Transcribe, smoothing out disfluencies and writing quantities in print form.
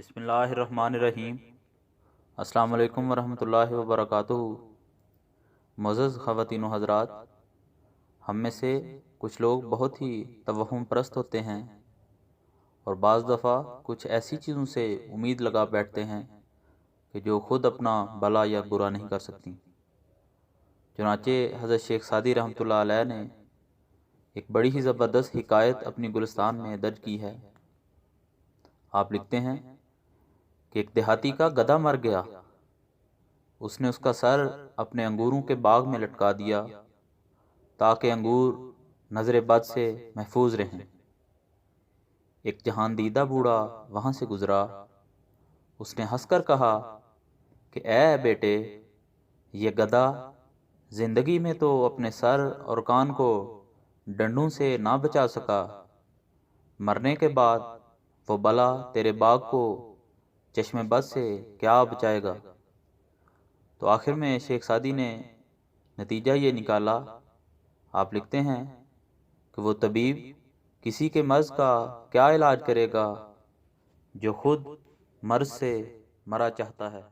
بسم اللہ الرحمن الرحیم۔ السلام علیکم ورحمۃ اللہ وبرکاتہ۔ معزز خواتین و حضرات، ہم میں سے کچھ لوگ بہت ہی توہم پرست ہوتے ہیں اور بعض دفعہ کچھ ایسی چیزوں سے امید لگا بیٹھتے ہیں کہ جو خود اپنا بھلا یا برا نہیں کر سکتی۔ چنانچہ حضرت شیخ سعدی رحمۃ اللہ علیہ نے ایک بڑی ہی زبردست حکایت اپنی گلستان میں درج کی ہے۔ آپ لکھتے ہیں کہ ایک دیہاتی کا گدھا مر گیا۔ اس نے اس کا سر اپنے انگوروں کے باغ میں لٹکا دیا تاکہ انگور نظر بد سے محفوظ رہیں۔ ایک جہان دیدہ بوڑھا وہاں سے گزرا۔ اس نے ہنس کر کہا کہ اے بیٹے، یہ گدھا زندگی میں تو اپنے سر اور کان کو ڈنڈوں سے نہ بچا سکا، مرنے کے بعد وہ بلا تیرے باغ کو چشم بد سے کیا بچائے گا؟ تو آخر میں شیخ سعدی نے نتیجہ یہ نکالا۔ آپ لکھتے ہیں کہ وہ طبیب کسی کے مرض کا کیا علاج کرے گا جو خود مرض سے مرا چاہتا ہے۔